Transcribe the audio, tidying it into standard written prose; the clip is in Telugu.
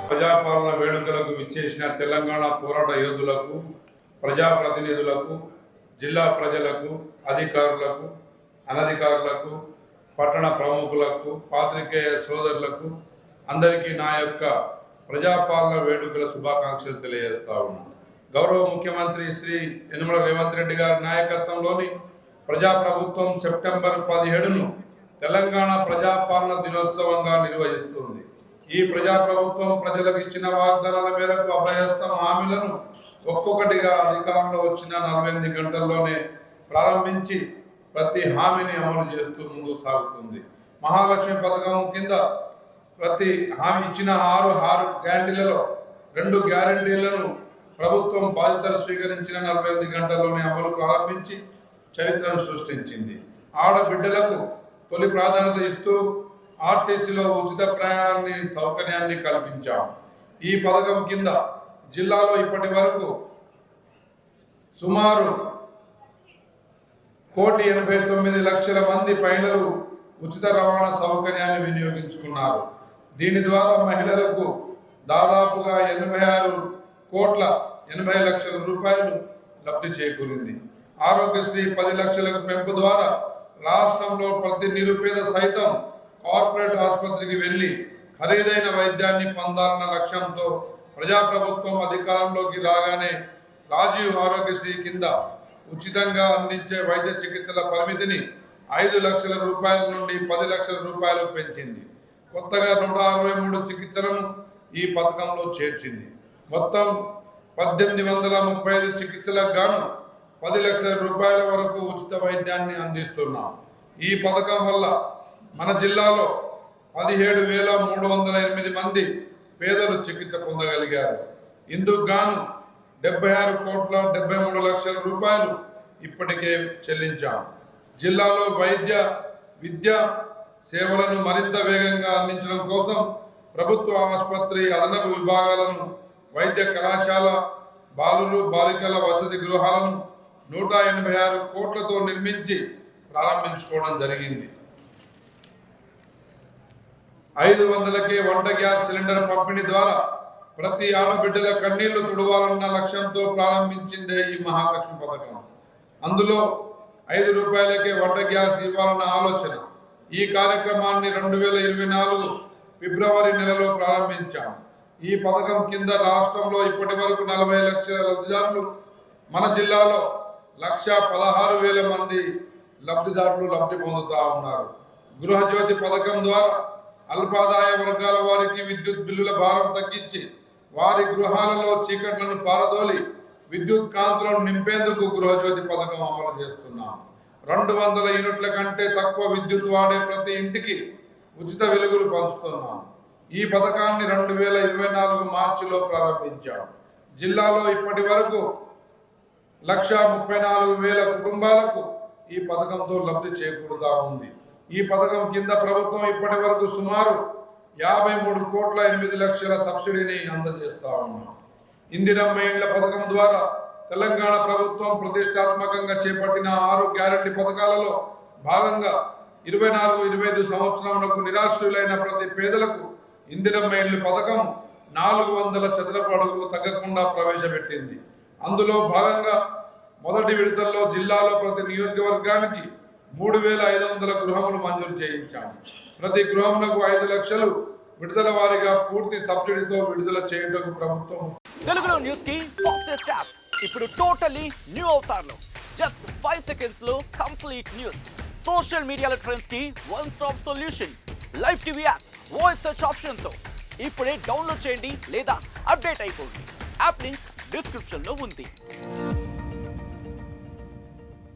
ప్రజాపాలన వేడుకలకు విచ్చేసిన తెలంగాణ పోరాట యోధులకు, ప్రజాప్రతినిధులకు, జిల్లా ప్రజలకు, అధికారులకు, అనధికారులకు, పట్టణ ప్రముఖులకు, పాత్రికేయ సోదరులకు అందరికీ నా యొక్క ప్రజాపాలన వేడుకల శుభాకాంక్షలు తెలియజేస్తా ఉన్నాను. గౌరవ ముఖ్యమంత్రి శ్రీ యనమల రేవంత్ రెడ్డి గారి నాయకత్వంలోని ప్రజాప్రభుత్వం సెప్టెంబర్ 17ను తెలంగాణ ప్రజాపాలన దినోత్సవంగా నిర్వహిస్తుంది. ఈ ప్రజాప్రభుత్వం ప్రజలకు ఇచ్చిన వాగ్దానాల మేరకు అభయహస్తం హామీలను ఒక్కొక్కటిగా అధికారంలో వచ్చిన 48 గంటల్లోనే ప్రారంభించి ప్రతి హామీని అమలు చేస్తూ ముందుకు సాగుతుంది. మహాలక్ష్మి పథకం కింద ప్రతి హామీ ఇచ్చిన 6 గ్యారంటీలలో 2 గ్యారంటీలను ప్రభుత్వం బాధ్యతలు స్వీకరించిన 48 గంటల్లోనే అమలు ప్రారంభించి చరిత్రను సృష్టించింది. ఆడబిడ్డలకు తొలి ప్రాధాన్యత ఇస్తూ ఆర్టీసీలో ఉచిత ప్రయాణాన్ని సౌకర్యాన్ని కల్పించాం. ఈ పథకం కింద జిల్లాలో ఇప్పటి వరకు సుమారు 1,89,00,000 మంది మహిళలు ఉచిత రవాణా సౌకర్యాన్ని వినియోగించుకున్నారు. దీని ద్వారా మహిళలకు దాదాపుగా 86,80,00,000 రూపాయలు లబ్ధి చేకూరింది. ఆరోగ్యశ్రీ 10 లక్షలకు పెంపు ద్వారా రాష్ట్రంలో ప్రతి నిరుపేద సైతం కార్పొరేట్ ఆసుపత్రికి వెళ్ళి ఖరీదైన వైద్యాన్ని పొందాలన్న లక్ష్యంతో ప్రజాప్రభుత్వం అధికారంలోకి రాగానే రాజీవ్ ఆరోగ్యశ్రీ కింద ఉచితంగా అందించే వైద్య చికిత్సల పరిమితిని 5 లక్షల రూపాయల నుండి 10 లక్షల రూపాయలు పెంచింది. కొత్తగా 163 చికిత్సలను ఈ పథకంలో చేర్చింది. మొత్తం 1835 చికిత్సలకు గాను 10 లక్షల రూపాయల వరకు ఉచిత వైద్యాన్ని అందిస్తున్నాం. ఈ పథకం వల్ల మన జిల్లాలో 17,308 మంది పేదలు చికిత్స పొందగలిగారు. ఇందుకు గాను 76,73,00,000 రూపాయలు ఇప్పటికే చెల్లించాం. జిల్లాలో వైద్య విద్య సేవలను మరింత వేగంగా అందించడం కోసం ప్రభుత్వ ఆసుపత్రి, అదనపు విభాగాలను, వైద్య కళాశాల, బాలురు బాలికల వసతి గృహాలను 186 కోట్లతో నిర్మించి ప్రారంభించుకోవడం జరిగింది. 500కే వంట గ్యాస్ సిలిండర్ పంపిణీ ద్వారా ప్రతి ఆడబిడ్డల కన్నీళ్లు తుడవాలన్న లక్ష్యంతో ప్రారంభించిందే ఈ మహాలక్ష్మి పథకం. అందులో 5 రూపాయలకే వంట గ్యాస్ ఇవ్వాలన్న ఆలోచన. ఈ కార్యక్రమాన్ని 2024 ఫిబ్రవరి నెలలో ప్రారంభించాం. ఈ పథకం కింద రాష్ట్రంలో ఇప్పటి వరకు 40 లక్షల లబ్ధిదారులు, మన జిల్లాలో 1,16,000 మంది లబ్ధిదారులు లబ్ధి పొందుతూ ఉన్నారు. గృహజ్యోతి పథకం ద్వారా అల్పాదాయ వర్గాల వారికి విద్యుత్ బిల్లుల భారం తగ్గించి వారి గృహాలలో చీకట్లను పారదోలి విద్యుత్ కాంతులను నింపేందుకు గృహజ్యోతి పథకం అమలు చేస్తున్నాం. 200 యూనిట్ల కంటే తక్కువ విద్యుత్ వాడే ప్రతి ఇంటికి ఉచిత వెలుగులు పంచుతున్నాం. ఈ పథకాన్ని 2024 మార్చిలో ప్రారంభించాం. జిల్లాలో ఇప్పటి వరకు 1,34,000 కుటుంబాలకు ఈ పథకంతో లబ్ధి చేకూరుతా ఉంది. ఈ పథకం కింద ప్రభుత్వం ఇప్పటి వరకు సుమారు 53,08,00,000 సబ్సిడీని అందజేస్తా ఉన్నాం. ఇందిరమ్మ ఇండ్ల పథకం ద్వారా తెలంగాణ ప్రభుత్వం ప్రతిష్టాత్మకంగా చేపట్టిన 6 గ్యారంటీ పథకాలలో భాగంగా 24-25 సంవత్సరములకు నిరాశ్రులైన ప్రతి పేదలకు ఇందిరమ్మ ఇండ్ల పథకం 400 చదరపు అడుగులు తగ్గకుండా ప్రవేశపెట్టింది. అందులో భాగంగా మొదటి విడతల్లో జిల్లాలో ప్రతి నియోజకవర్గానికి 3,500 గృహములు మంజూరు చేయించాము. ప్రతి గృహములకు 5 లక్షలు విడుదల వారీగా పూర్తి సబ్సిడీతో విడుదల చేయటకు ప్రభుత్వం. తెలుగులో న్యూస్ కి ఫాస్టెస్ట్ యాప్ ఇప్పుడు టోటల్లీ న్యూ అవతార్లో జస్ట్ 5 సెకండ్స్ లో కంప్లీట్ న్యూస్. సోషల్ మీడియాలో ట్రెండ్స్ కి one stop solution. Live TV app voice search option తో ఇప్పుడే డౌన్లోడ్ చేయండి లేదా అప్డేట్ అయిపోండి. యాప్ లింక్ డిస్క్రిప్షన్ లో ఉంది.